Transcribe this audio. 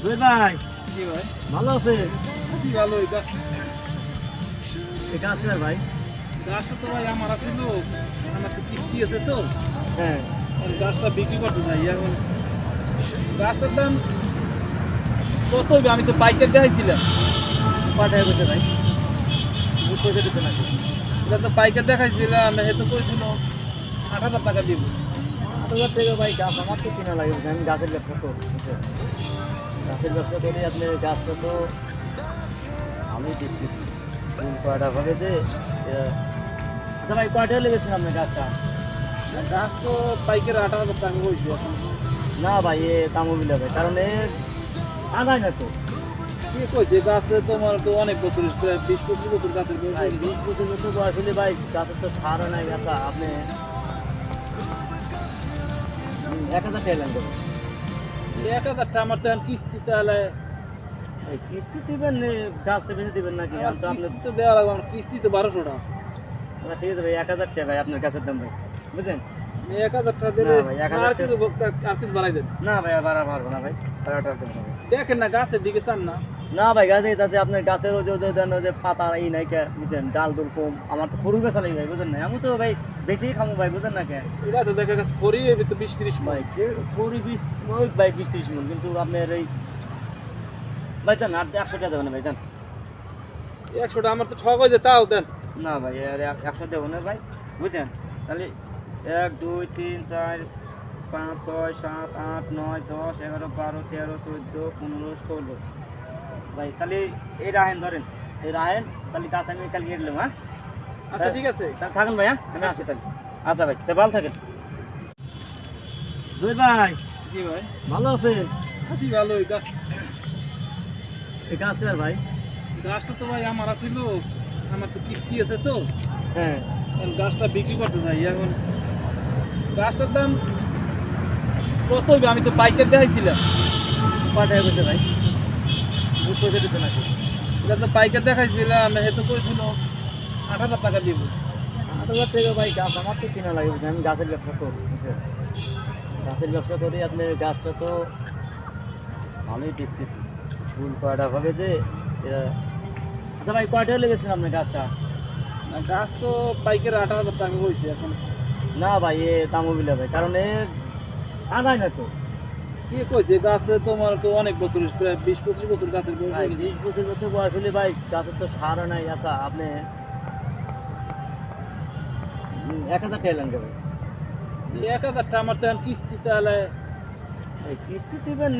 দুই ভাই কি ভাই? ভালো আছেন? কি ভালো এই এই গাছ কার ভাই? গাছটা তো ভাই আমার ছিল, আমার তো কিস্তি আছে তো, হ্যাঁ আমি গাছটা বিক্রি করতে চাই। এখন গাছটার দাম কত হবে? আমি তো পাইকার দেখাইছিলাম। কয় টাকা করছে ভাই? বুঝ করে দিতে নাকি? এটা তো পাইকার দেখাইছিলাম, হে তো কইছিল ৮,০০০ টাকা দিব। ৮,০০০ টাকা ভাই গাছ আমার তো কিনা লাগে, আমি গাছের ব্যবসা তো বুঝছেন? গাছের ব্যবসা করে আপনি গাছটা তো ভালোই দেখতেছি। ফুল কয়টা হবে যে আচ্ছা ভাই কয় টাকা লেগেছেন আপনার গাছটা? গাছ তো পাইকার ৮,০০০ টাকা কইছে। এখন না ভাই এ তামু বিলে ভাই, কারণ এ আদায় না তো। কি কইছে? গাছে তোমার তো অনেক বছর, প্রায় ২০-২৫ বছর গাছের বয়স ভাই হয়ে গেছে। ২০ বছর বয়স হলে ভাই গাছের তো সারও নাই গাছা, আপনি ১,০০০ টাকা লাগবে। ১,০০০ টাকা আমার তো এখন কিস্তি তাহলে এই কিস্তি দিবেন গাছটা বেশি দিবেন নাকি? আমার আমি তো আপনার কিস্তি তো দেওয়া লাগবে, আমার কিস্তি তো ১২০০ টাকা। আচ্ছা, ঠিক আছে ভাই ১,০০০ টাকা ভাই আপনার গাছের দাম ভাই, বুঝলেন? ১,০০০ টাকা দিলে না ভাই, ১,০০০ আর কিছু বাড়াই দেন। না ভাই আর বাড়া পারবো না ভাই, আর টাকা দেবো না ভাই। দেখেন না গাছের দিকে চান না। না ভাই গাছে তাতে আপনার গাছের ওই যে দেন ওই যে পাতা ই নাই কে, বুঝছেন? ডাল ডুল কম, আমার তো খরু বেচা নেই ভাই, বুঝলেন না? আমি তো ভাই বেশিই খামো ভাই, বুঝলেন না কে? এটা তো দেখা গেছে খড়ি এবি তো ২০-৩০ ভাই খড়ি 20 ওই ভাই 20-30 মন, কিন্তু আপনার এই ভাই জান আর ১০০ টাকা দেবেন না ভাই জান। ১০০ টাকা আমার তো ঠক হয়ে যায়, তাও দেন। না ভাই আর ১০০ দেবো না ভাই, বুঝলেন? তাহলে ১ ২ ৩ ৪ ৫ ৬ ৭ ৮ ৯ ১০ ১১ ১২ ১৩ ১৪ ১৫ ১৬ ভাই, তাহলে এই রাহেন ধরেন, এই রাহেন তাহলে গাছ আমি কালকে এলাম। হ্যাঁ আচ্ছা ঠিক আছে। তাহলে থাকেন ভাই, হ্যাঁ আমি আসছি তাহলে। আচ্ছা ভাই তাহলে ভালো থাকেন। জয় ভাই জি ভাই, ভালো আছেন? আছি ভালো। এই গাছ কার ভাই? গাছটা তো ভাই আমার ছিল, আমার তো কিস্তি আছে তো, হ্যাঁ এখন গাছটা বিক্রি করতে চাই। এখন গাছটার দাম কত হবে? আমি তো পাইকার দেখাইছিলাম। কয় টাকা করছে ভাই? বুঝ করে দিতে নাকি? এটা তো পাইকার দেখাইছিলাম, হে তো কইছিল ৮,০০০ টাকা দিব। ৮,০০০ টাকা ভাই গাছ আমার তো কিনা লাগে, বুঝছেন? আমি গাছের ব্যবসা করি, বুঝছেন? গাছের ব্যবসা করি, আপনার গাছটা তো ভালোই দেখতেছি। ফুল কয়টা হবে যে আচ্ছা ভাই কয় টাকা লেগেছেন আপনার গাছটা? না, গাছ তো পাইকার ৮,০০০ টাকা কইছে। এখন না ভাই এ তামু বিলে ভাই, কারণ এ আদায় না তো। কে কইছে? গাছে তোমার তো অনেক বছর, প্রায় ২০-২৫ বছর গাছের বয়স ভাই হয়ে গেছে। ২০ বছর বয়স হলে ভাই গাছের তো সারও নাই গাছা, আপনি ১,০০০ টাকা লাগবে ভাই। ১,০০০ টাকা আমার তো এখন কিস্তি তাহলে এই কিস্তি দিবেন